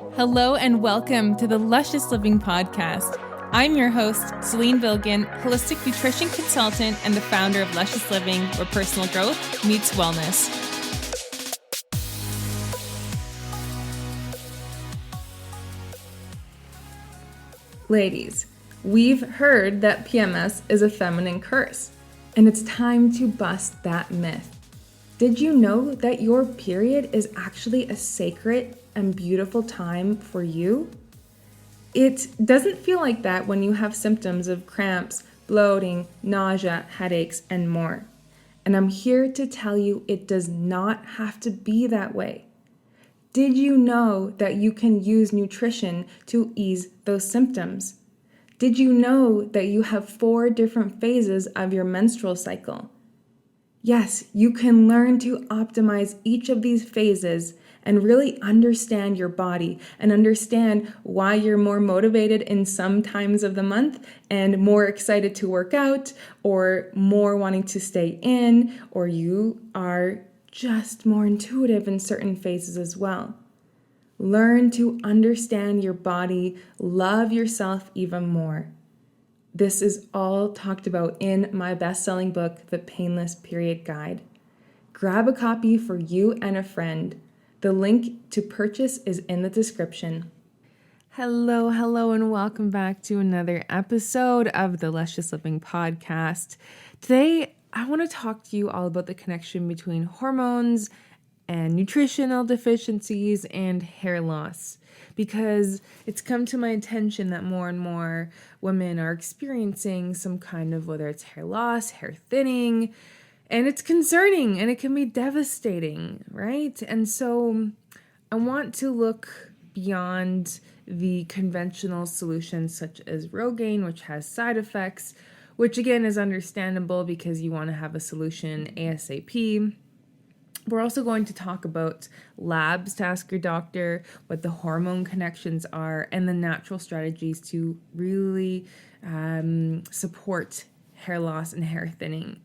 Hello and welcome to the Luscious Living Podcast. I'm your host, Celine Bilgin, holistic nutrition consultant and the founder of Luscious Living, where personal growth meets wellness. Ladies, we've heard that PMS is a feminine curse, and it's time to bust that myth. Did you know that your period is actually a sacred and beautiful time for you? It doesn't feel like that when you have symptoms of cramps, bloating, nausea, headaches, and more. And I'm here to tell you it does not have to be that way. Did you know that you can use nutrition to ease those symptoms? Did you know that you have 4 different phases of your menstrual cycle? Yes, you can learn to optimize each of these phases and really understand your body and understand why you're more motivated in some times of the month and more excited to work out or more wanting to stay in, or you are just more intuitive in certain phases as well. Learn to understand your body, love yourself even more. This is all talked about in my best-selling book, The Painless Period Guide. Grab a copy for you and a friend. The link to purchase is in the description. Hello, and welcome back to another episode of the Luscious Living Podcast. Today, I want to talk to you all about the connection between hormones and nutritional deficiencies and hair loss, because it's come to my attention that more and more women are experiencing some kind of, whether it's hair loss, hair thinning, and it's concerning and it can be devastating, right? And so I want to look beyond the conventional solutions such as Rogaine, which has side effects, which again is understandable because you want to have a solution ASAP. We're also going to talk about labs to ask your doctor, what the hormone connections are, and the natural strategies to really support hair loss and hair thinning.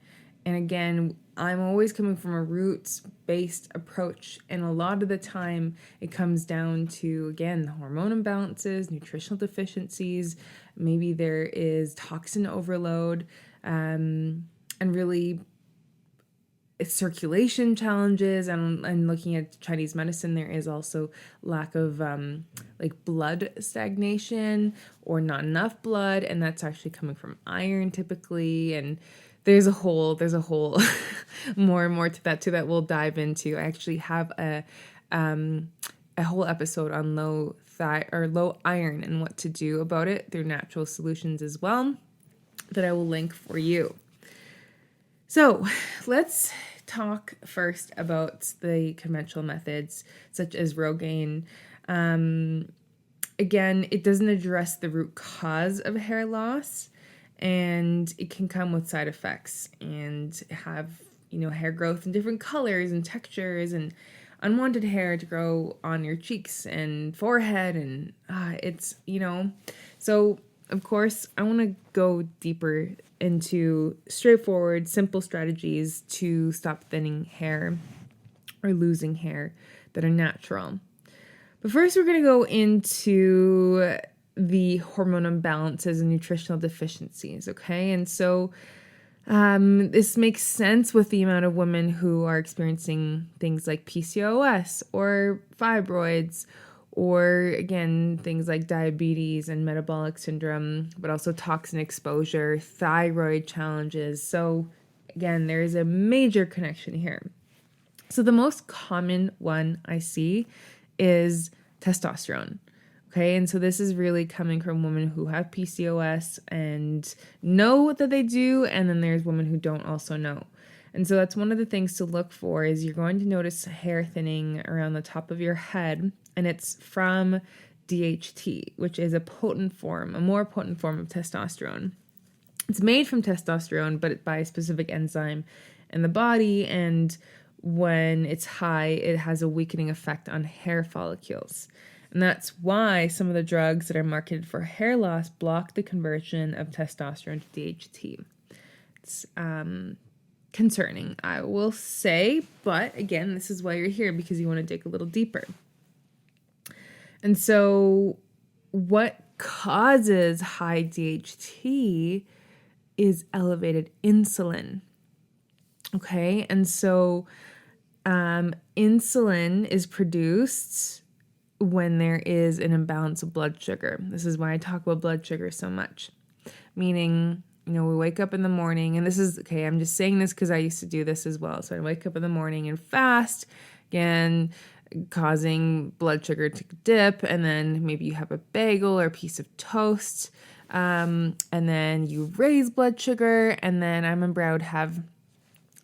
And again, I'm always coming from a roots-based approach, and a lot of the time it comes down to, again, the hormone imbalances, nutritional deficiencies, maybe there is toxin overload, and really circulation challenges, and looking at Chinese medicine, there is also lack of blood stagnation or not enough blood, and that's actually coming from iron typically, and there's a whole more and more to that we'll dive into. I actually have a whole episode on low iron and what to do about it through natural solutions as well that I will link for you. So let's talk first about the conventional methods such as Rogaine. Again, it doesn't address the root cause of hair loss, and it can come with side effects and have, hair growth in different colors and textures and unwanted hair to grow on your cheeks and forehead. And so of course, I want to go deeper into straightforward, simple strategies to stop thinning hair or losing hair that are natural. But first, we're going to go into the hormone imbalances and nutritional deficiencies, okay? And so this makes sense with the amount of women who are experiencing things like PCOS or fibroids, or again, things like diabetes and metabolic syndrome, but also toxin exposure, thyroid challenges. So again, there is a major connection here. So the most common one I see is testosterone. Okay, and so this is really coming from women who have PCOS and know that they do, and then there's women who don't also know. And so that's one of the things to look for is you're going to notice hair thinning around the top of your head, and it's from DHT, which is a more potent form of testosterone. It's made from testosterone, but by a specific enzyme in the body, and when it's high, it has a weakening effect on hair follicles. And that's why some of the drugs that are marketed for hair loss block the conversion of testosterone to DHT. It's concerning, I will say, but again, this is why you're here, because you want to dig a little deeper. And so what causes high DHT is elevated insulin. Okay, and so insulin is produced when there is an imbalance of blood sugar. This is why I talk about blood sugar so much. Meaning, we wake up in the morning, and this is, okay, I'm just saying this because I used to do this as well. So I wake up in the morning and fast, again, causing blood sugar to dip, and then maybe you have a bagel or a piece of toast, and then you raise blood sugar, and then I remember I would have,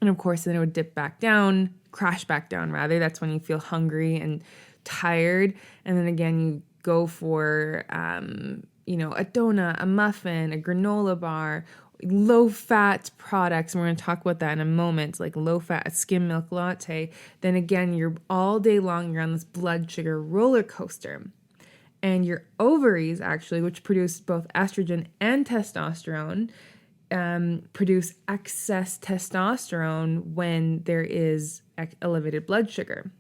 and of course then it would dip back down, crash back down rather. That's when you feel hungry and tired, and then again you go for a donut, a muffin, a granola bar, low-fat products, and we're going to talk about that in a moment, like low-fat skim milk latte. Then again, you're all day long, you're on this blood sugar roller coaster. And your ovaries, actually, which produce both estrogen and testosterone, produce excess testosterone when there is elevated blood sugar.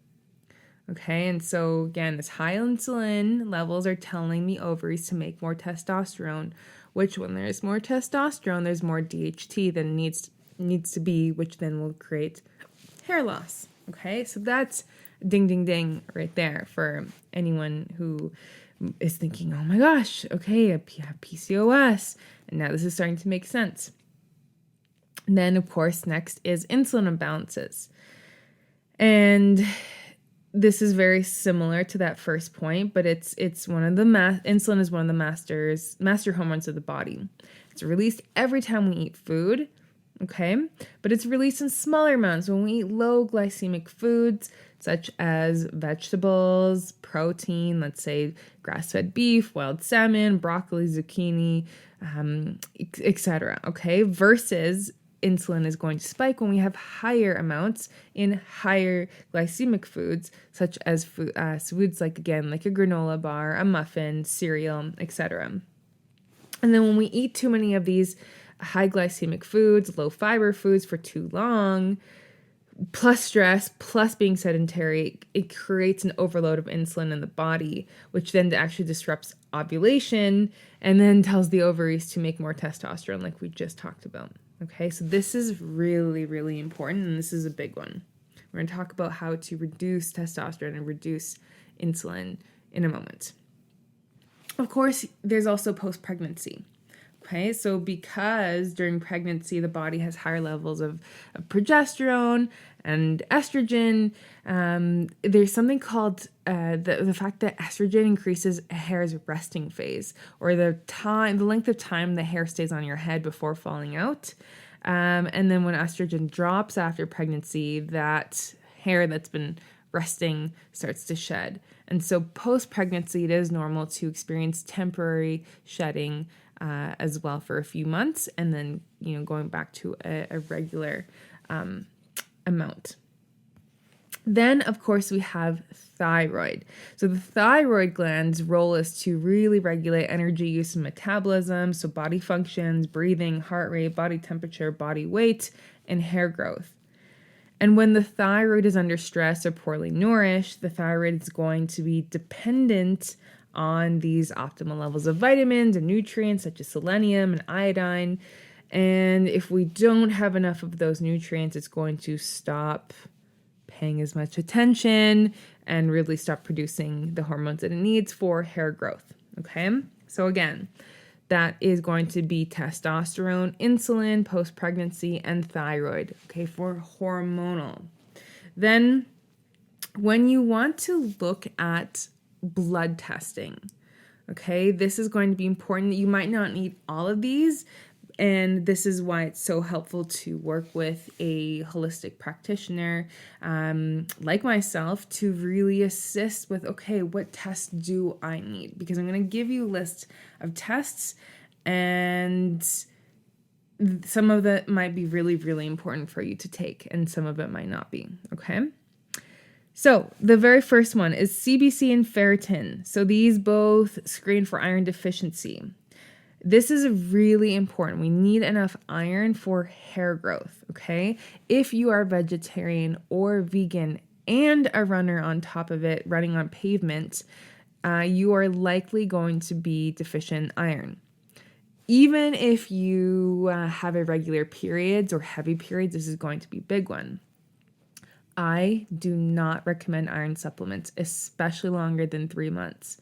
Okay, and so again, this high insulin levels are telling the ovaries to make more testosterone, which when there's more testosterone, there's more DHT than needs to be, which then will create hair loss. Okay, so that's ding, ding, ding right there for anyone who is thinking, oh my gosh, okay, I have PCOS, and now this is starting to make sense. And then, of course, next is insulin imbalances. And this is very similar to that first point, but it's one of the insulin is one of the master hormones of the body. It's released every time we eat food, okay? But it's released in smaller amounts when we eat low glycemic foods such as vegetables, protein, let's say grass-fed beef, wild salmon, broccoli, zucchini, etc. Okay, versus insulin is going to spike when we have higher amounts in higher glycemic foods, such as foods like a granola bar, a muffin, cereal, etc. And then when we eat too many of these high glycemic foods, low fiber foods for too long, plus stress, plus being sedentary, it creates an overload of insulin in the body, which then actually disrupts ovulation and then tells the ovaries to make more testosterone, like we just talked about. Okay, so this is really, really important, and this is a big one. We're going to talk about how to reduce testosterone and reduce insulin in a moment. Of course, there's also post-pregnancy. Okay, so because during pregnancy, the body has higher levels of progesterone and estrogen, there's something called the fact that estrogen increases a hair's resting phase, or the length of time the hair stays on your head before falling out. And then when estrogen drops after pregnancy, that hair that's been resting starts to shed. And so post-pregnancy, it is normal to experience temporary shedding as well for a few months, and then going back to a regular amount. Then, of course, we have thyroid. So the thyroid gland's role is to really regulate energy use and metabolism, so body functions, breathing, heart rate, body temperature, body weight, and hair growth. And when the thyroid is under stress or poorly nourished, the thyroid is going to be dependent on these optimal levels of vitamins and nutrients such as selenium and iodine. And if we don't have enough of those nutrients, it's going to stop paying as much attention and really stop producing the hormones that it needs for hair growth. Okay, so again, that is going to be testosterone, insulin, post-pregnancy, and thyroid, okay, for hormonal. Then when you want to look at blood testing, okay, this is going to be important. You might not need all of these, and this is why it's so helpful to work with a holistic practitioner like myself to really assist with, okay, what tests do I need? Because I'm going to give you a list of tests, and some of that might be really, really important for you to take, and some of it might not be, okay? So the very first one is CBC and ferritin. So these both screen for iron deficiency. This is really important. We need enough iron for hair growth, okay? If you are vegetarian or vegan and a runner on top of it, running on pavement, you are likely going to be deficient iron. Even if you have irregular periods or heavy periods, this is going to be a big one. I do not recommend iron supplements, especially longer than 3 months.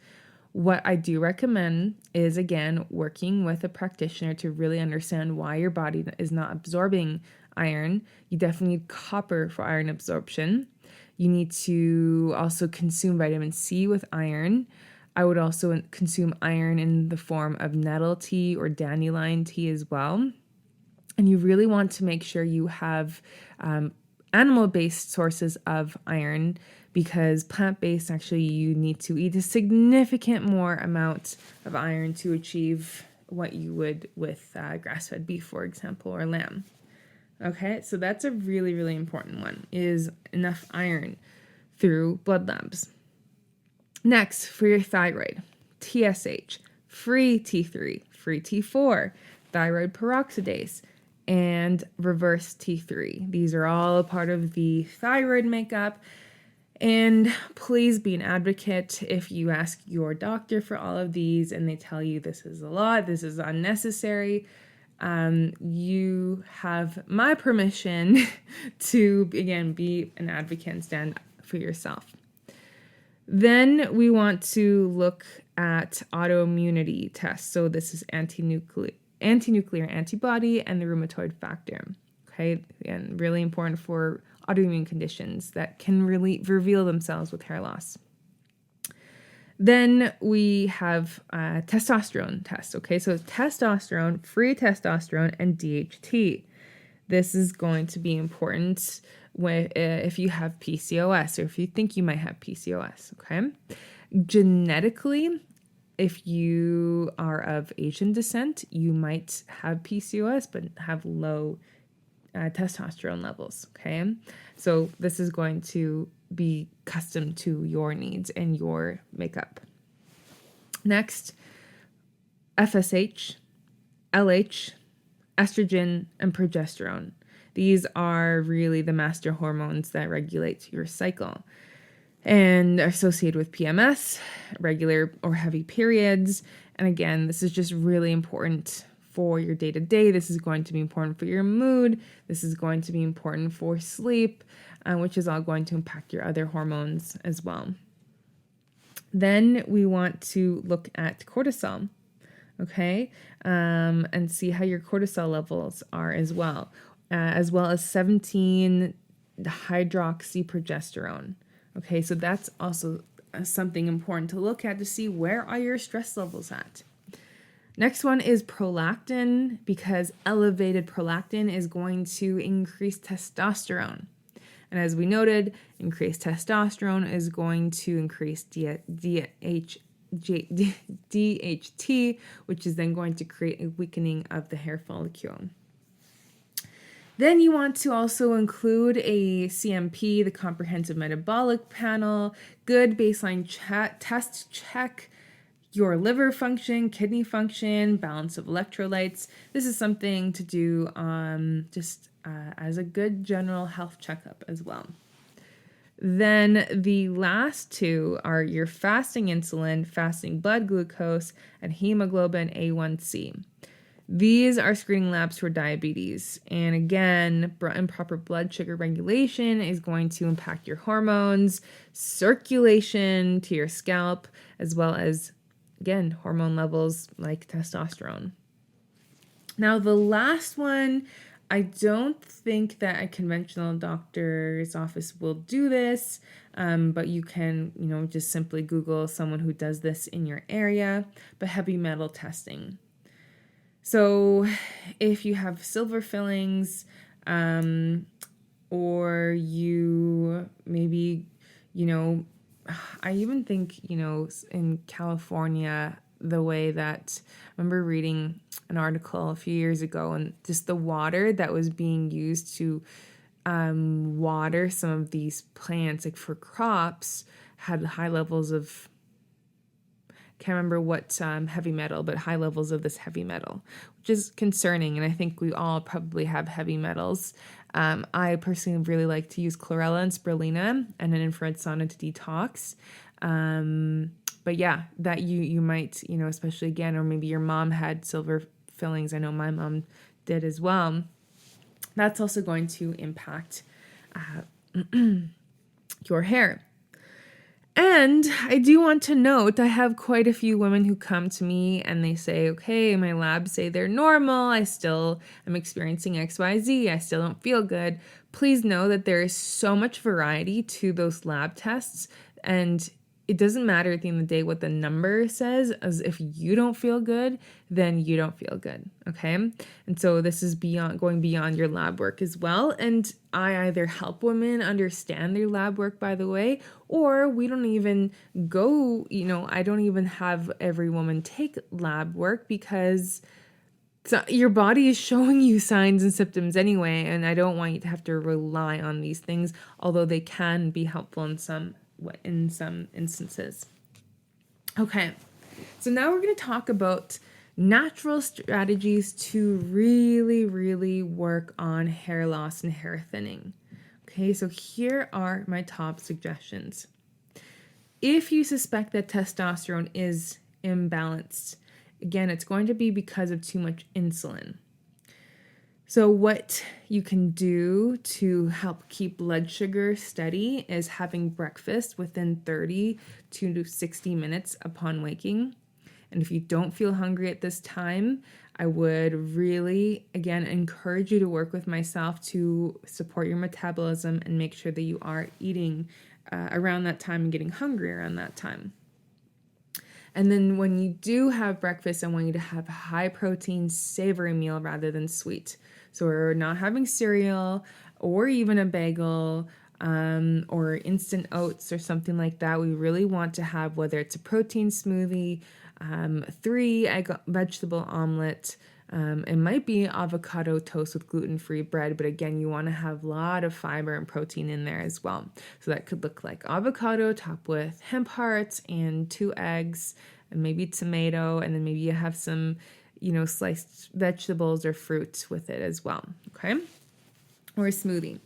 What I do recommend is, again, working with a practitioner to really understand why your body is not absorbing iron. You definitely need copper for iron absorption. You need to also consume vitamin C with iron. I would also consume iron in the form of nettle tea or dandelion tea as well. And you really want to make sure you have animal-based sources of iron, because plant-based, actually, you need to eat a significant more amount of iron to achieve what you would with grass-fed beef, for example, or lamb. Okay, so that's a really, really important one, is enough iron through blood labs. Next, for your thyroid, TSH, free T3, free T4, thyroid peroxidase, and reverse T3. These are all a part of the thyroid makeup. And please be an advocate. If you ask your doctor for all of these and they tell you this is a lot, this is unnecessary, you have my permission to, again, be an advocate and stand for yourself. Then we want to look at autoimmunity tests. So this is anti-nuclear antibody and the rheumatoid factor. Okay, and really important for autoimmune conditions that can really reveal themselves with hair loss. Then we have testosterone tests. Okay, so testosterone, free testosterone, and DHT. This is going to be important if you have PCOS or if you think you might have PCOS. Okay, genetically, if you are of Asian descent, you might have PCOS but have low testosterone levels, okay? So this is going to be custom to your needs and your makeup. Next, FSH, LH, estrogen, and progesterone. These are really the master hormones that regulate your cycle and are associated with PMS, regular or heavy periods. And again, this is just really important for your day-to-day. This is going to be important for your mood. This is going to be important for sleep, which is all going to impact your other hormones as well. Then we want to look at cortisol, okay, and see how your cortisol levels are as well as 17-hydroxyprogesterone. Okay, so that's also something important to look at to see where are your stress levels at. Next one is prolactin, because elevated prolactin is going to increase testosterone. And as we noted, increased testosterone is going to increase DHT, which is then going to create a weakening of the hair follicle. Then you want to also include a CMP, the Comprehensive Metabolic Panel, good baseline test check your liver function, kidney function, balance of electrolytes. This is something to do as a good general health checkup as well. Then the last two are your fasting insulin, fasting blood glucose, and hemoglobin A1C. These are screening labs for diabetes. And again, improper blood sugar regulation is going to impact your hormones, circulation to your scalp, as well as, again, hormone levels like testosterone. Now, the last one, I don't think that a conventional doctor's office will do this, but you can, just simply Google someone who does this in your area, but heavy metal testing. So if you have silver fillings, or you maybe, I even think, in California, the way that I remember reading an article a few years ago, and just the water that was being used to water some of these plants, like for crops, had high levels of, can't remember what heavy metal, but high levels of this heavy metal, which is concerning. And I think we all probably have heavy metals. I personally really like to use chlorella and spirulina and an infrared sauna to detox. But yeah, that you might, especially again, or maybe your mom had silver fillings. I know my mom did as well. That's also going to impact your hair. And I do want to note, I have quite a few women who come to me and they say, okay, my labs say they're normal. I still am experiencing XYZ. I still don't feel good. Please know that there is so much variety to those lab tests. And it doesn't matter at the end of the day what the number says, as if you don't feel good, then you don't feel good, okay? And so this is going beyond your lab work as well. And I either help women understand their lab work, by the way, or we don't even go, I don't even have every woman take lab work because your body is showing you signs and symptoms anyway, and I don't want you to have to rely on these things, although they can be helpful in some instances. Okay, so now we're going to talk about natural strategies to really, really work on hair loss and hair thinning. Okay, so here are my top suggestions. If you suspect that testosterone is imbalanced, again, it's going to be because of too much insulin. So what you can do to help keep blood sugar steady is having breakfast within 30 to 60 minutes upon waking. And if you don't feel hungry at this time, I would really, again, encourage you to work with myself to support your metabolism and make sure that you are eating around that time and getting hungry around that time. And then when you do have breakfast, I want you to have a high protein, savory meal rather than sweet. So we're not having cereal or even a bagel or instant oats or something like that. We really want to have, whether it's a protein smoothie, 3 egg vegetable omelet, it might be avocado toast with gluten-free bread, but again, you want to have a lot of fiber and protein in there as well. So that could look like avocado topped with hemp hearts and 2 eggs and maybe tomato, and then maybe you have some sliced vegetables or fruits with it as well, okay? Or a smoothie.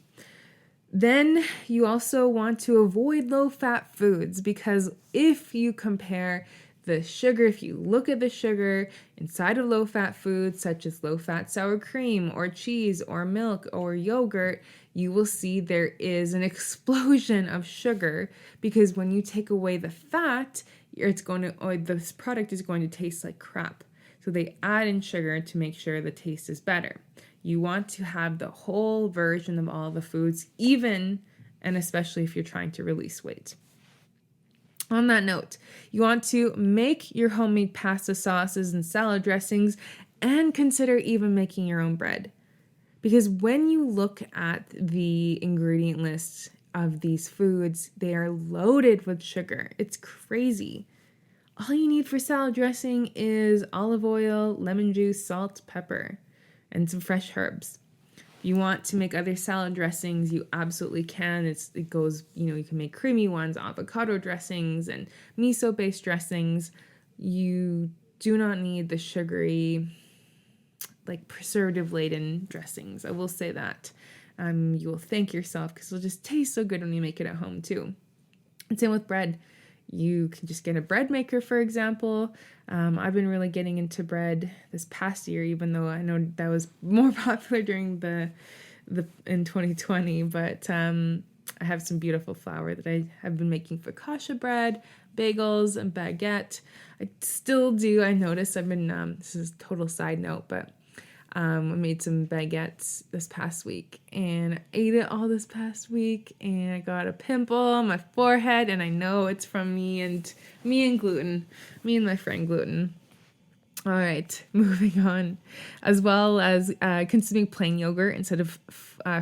Then you also want to avoid low-fat foods, because if you compare the sugar, if you look at the sugar inside of low-fat foods, such as low-fat sour cream or cheese or milk or yogurt, you will see there is an explosion of sugar, because when you take away the fat, this product is going to taste like crap. So they add in sugar to make sure the taste is better. You want to have the whole version of all the foods, even and especially if you're trying to release weight. On that note, you want to make your homemade pasta sauces and salad dressings, and consider even making your own bread. Because when you look at the ingredient lists of these foods, they are loaded with sugar. It's crazy. All you need for salad dressing is olive oil, lemon juice, salt, pepper, and some fresh herbs. If you want to make other salad dressings, you absolutely can. It goes, you can make creamy ones, avocado dressings, and miso-based dressings. You do not need the sugary, preservative-laden dressings. I will say that. You will thank yourself, because it'll just taste so good when you make it at home too. And same with bread. You can just get a bread maker, for example. I've been really getting into bread this past year, even though I know that was more popular during in 2020. But I have some beautiful flour that I have been making focaccia bread, bagels, and baguette. I still do. I noticed I've been, this is a total side note, but I made some baguettes this past week, and I ate it all this past week, and I got a pimple on my forehead, and I know it's from me and gluten, me and my friend gluten. All right, moving on. As well as consuming plain yogurt instead of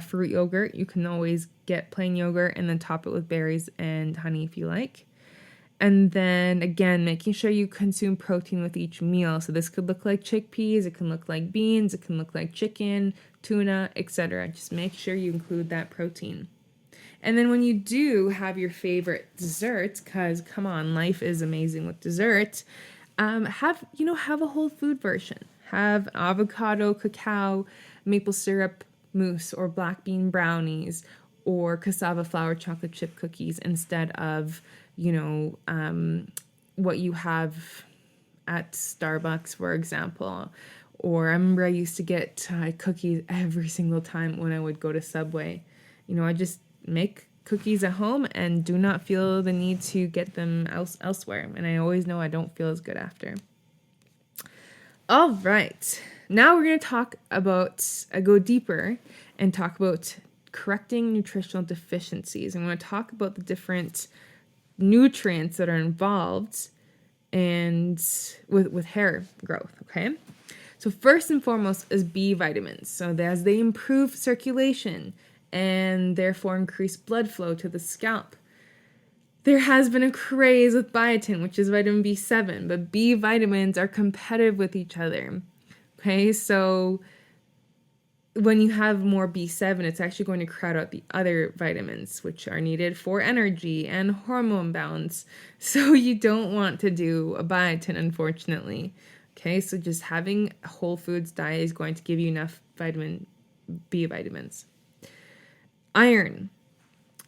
fruit yogurt. You can always get plain yogurt and then top it with berries and honey if you like. And then, again, making sure you consume protein with each meal. So this could look like chickpeas, it can look like beans, it can look like chicken, tuna, etc. Just make sure you include that protein. And then when you do have your favorite desserts, because, come on, life is amazing with dessert, have a whole food version. Have avocado, cacao, maple syrup mousse, or black bean brownies, or cassava flour chocolate chip cookies instead of what you have at Starbucks, for example. Or I remember I used to get cookies every single time when I would go to Subway. I just make cookies at home and do not feel the need to get them elsewhere. And I always know I don't feel as good after. All right. Now we're going to go deeper and talk about correcting nutritional deficiencies. I'm going to talk about the different nutrients that are involved and with hair growth, okay? So first and foremost is B vitamins. So as they improve circulation and therefore increase blood flow to the scalp. There has been a craze with biotin, which is vitamin B7, but B vitamins are competitive with each other. Okay, so when you have more B7, it's actually going to crowd out the other vitamins, which are needed for energy and hormone balance. So you don't want to do a biotin, unfortunately. Okay, so just having a whole foods diet is going to give you enough vitamin B vitamins. Iron.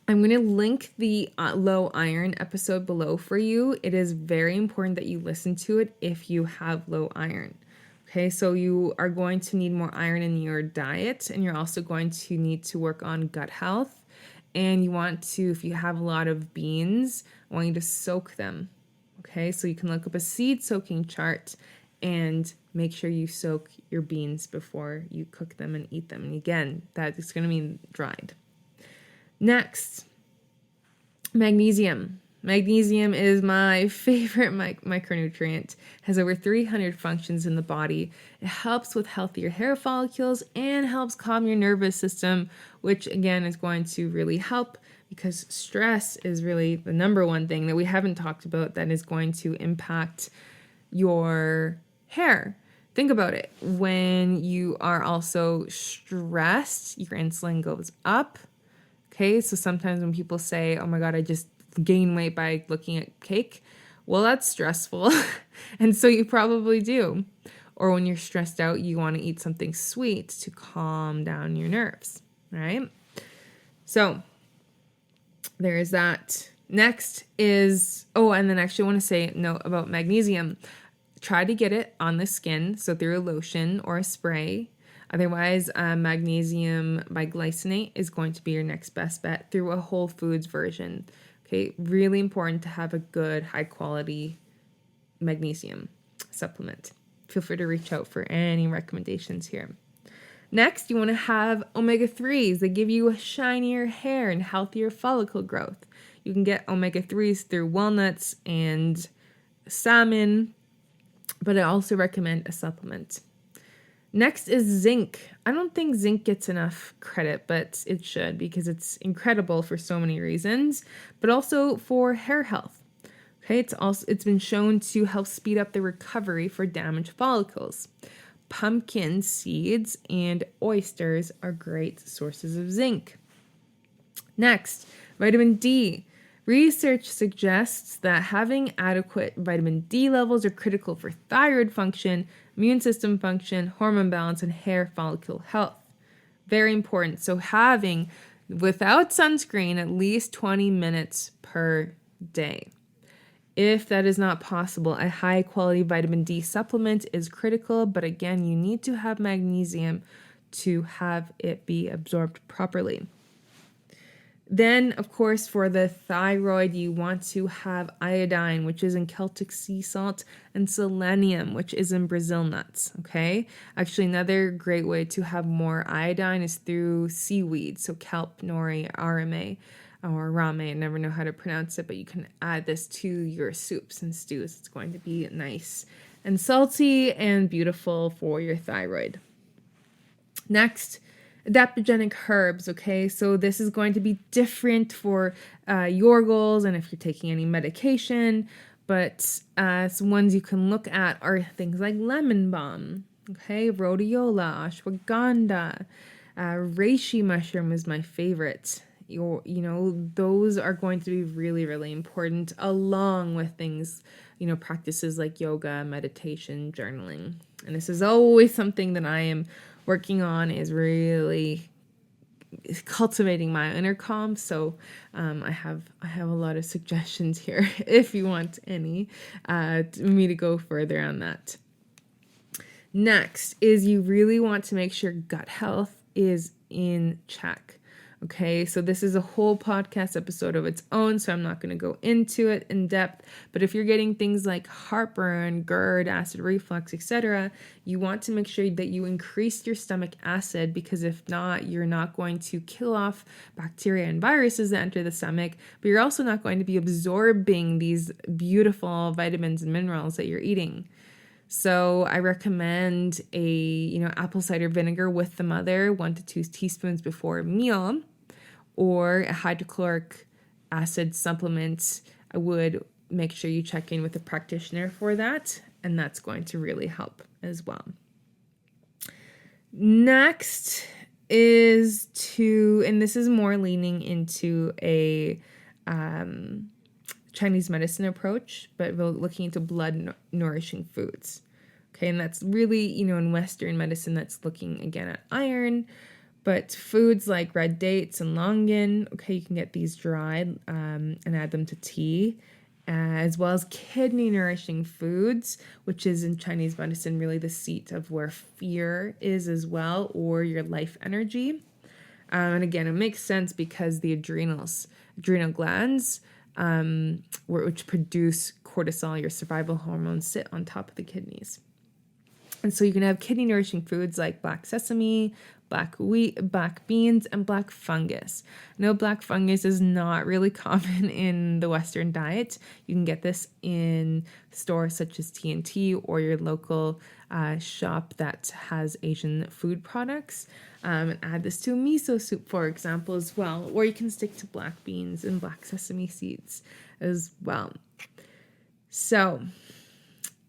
I'm going to link the low iron episode below for you. It is very important that you listen to it if you have low iron. Okay, so you are going to need more iron in your diet, and you're also going to need to work on gut health. And you want to, if you have a lot of beans, I want you to soak them. Okay, so you can look up a seed soaking chart and make sure you soak your beans before you cook them and eat them. And again, that is going to mean dried. Next, magnesium. Magnesium is my favorite micronutrient. It has over 300 functions in the body. It helps with healthier hair follicles and helps calm your nervous system, which again is going to really help because stress is really the number one thing that we haven't talked about that is going to impact your hair. Think about it. When you are also stressed, your insulin goes up. Okay, so sometimes when people say, oh my God, I just gain weight by looking at cake, well, that's stressful. And so you probably do. Or when you're stressed out, you want to eat something sweet to calm down your nerves, right? So there is that. Next is, and then actually I want to say note about magnesium. Try to get it on the skin, so through a lotion or a spray. Otherwise, magnesium biglycinate is going to be your next best bet through a whole foods version. Okay, really important to have a good, high quality magnesium supplement. Feel free to reach out for any recommendations here. Next, you want to have omega-3s. They give you a shinier hair and healthier follicle growth. You can get omega-3s through walnuts and salmon, but I also recommend a supplement. Next is zinc. I don't think zinc gets enough credit, but it should because it's incredible for so many reasons, but also for hair health. Okay, it's been shown to help speed up the recovery for damaged follicles. Pumpkin seeds and oysters are great sources of zinc. Next, vitamin D. Research suggests that having adequate vitamin D levels are critical for thyroid function, immune system function, hormone balance, and hair follicle health. Very important. So having, without sunscreen, at least 20 minutes per day. If that is not possible, a high-quality vitamin D supplement is critical, but again, you need to have magnesium to have it be absorbed properly. Then, of course, for the thyroid, you want to have iodine, which is in Celtic sea salt, and selenium, which is in Brazil nuts, okay? Actually, another great way to have more iodine is through seaweed, so kelp, nori, arame, or rame. I never know how to pronounce it, but you can add this to your soups and stews. It's going to be nice and salty and beautiful for your thyroid. Next, adaptogenic herbs, okay? So this is going to be different for your goals and if you're taking any medication, but some ones you can look at are things like lemon balm, okay? Rhodiola, ashwagandha, reishi mushroom is my favorite. Those are going to be really, really important along with things, practices like yoga, meditation, journaling. And this is always something that I am working on is really cultivating my inner calm. So I have a lot of suggestions here if you want me to go further on that. Next is you really want to make sure gut health is in check. Okay, so this is a whole podcast episode of its own, so I'm not going to go into it in depth. But if you're getting things like heartburn, GERD, acid reflux, etc., you want to make sure that you increase your stomach acid, because if not, you're not going to kill off bacteria and viruses that enter the stomach, but you're also not going to be absorbing these beautiful vitamins and minerals that you're eating. So I recommend a, apple cider vinegar with the mother, 1 to 2 teaspoons before a meal, or a hydrochloric acid supplement. I would make sure you check in with a practitioner for that, and that's going to really help as well. Next is and this is more leaning into a Chinese medicine approach, but we're looking into blood nourishing foods. Okay, and that's really, in Western medicine, that's looking again at iron, but foods like red dates and longan, okay, you can get these dried and add them to tea, as well as kidney nourishing foods, which is in Chinese medicine really the seat of where fear is as well, or your life energy. And again, it makes sense because the adrenal glands, which produce cortisol, your survival hormones, sit on top of the kidneys. And so you can have kidney nourishing foods like black sesame, black wheat, black beans, and black fungus. No, black fungus is not really common in the Western diet. You can get this in stores such as T&T or your local shop that has Asian food products. And add this to a miso soup, for example, as well. Or you can stick to black beans and black sesame seeds as well. So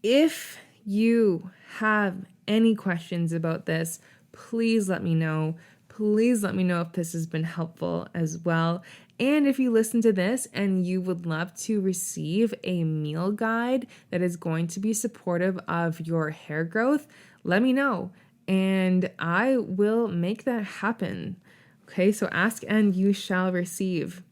if you have any questions about this, please let me know. Please let me know if this has been helpful as well. And if you listen to this and you would love to receive a meal guide that is going to be supportive of your hair growth, let me know and I will make that happen. Okay, so ask and you shall receive.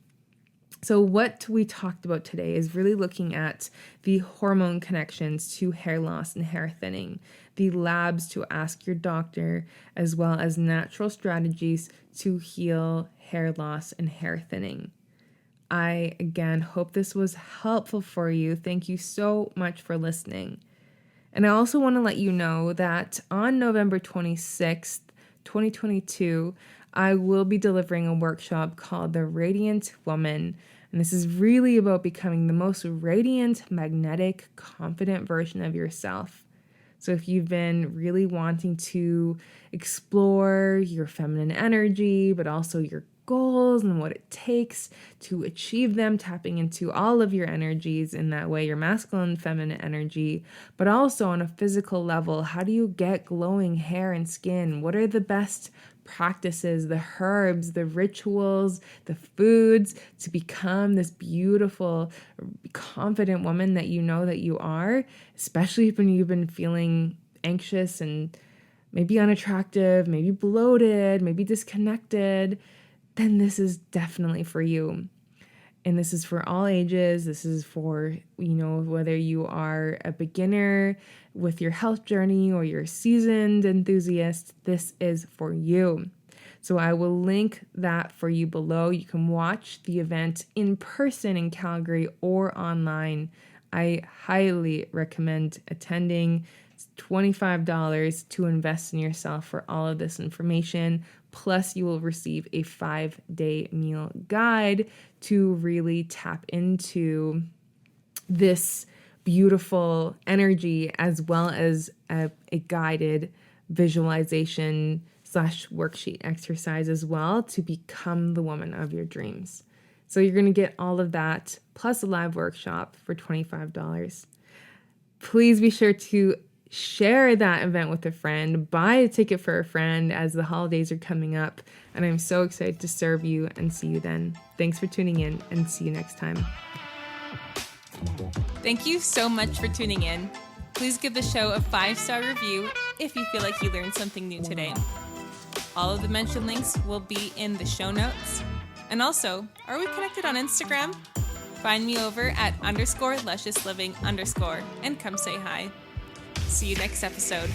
So what we talked about today is really looking at the hormone connections to hair loss and hair thinning, the labs to ask your doctor, as well as natural strategies to heal hair loss and hair thinning. I, again, hope this was helpful for you. Thank you so much for listening. And I also want to let you know that on November 26th, 2022, I will be delivering a workshop called The Radiant Woman. And this is really about becoming the most radiant, magnetic, confident version of yourself. So if you've been really wanting to explore your feminine energy, but also your goals and what it takes to achieve them, tapping into all of your energies in that way, your masculine and feminine energy, but also on a physical level, how do you get glowing hair and skin? What are the best practices, the herbs, the rituals, the foods to become this beautiful, confident woman that you know that you are, especially when you've been feeling anxious and maybe unattractive, maybe bloated, maybe disconnected, then this is definitely for you. And this is for all ages. This is for, whether you are a beginner with your health journey or you're a seasoned enthusiast, this is for you. So I will link that for you below. You can watch the event in person in Calgary or online. I highly recommend attending. It's $25 to invest in yourself for all of this information. Plus, you will receive a 5-day meal guide to really tap into this beautiful energy, as well as a guided visualization / worksheet exercise as well to become the woman of your dreams. So you're going to get all of that plus a live workshop for $25. Please be sure to share that event with a friend, buy a ticket for a friend as the holidays are coming up, and I'm so excited to serve you and see you then. Thanks for tuning in and see you next time. Thank you so much for tuning in. Please give the show a 5-star review if you feel like you learned something new today. All of the mentioned links will be in the show notes. And also, are we connected on Instagram? Find me over at _lusciousliving_ and come say hi. See you next episode.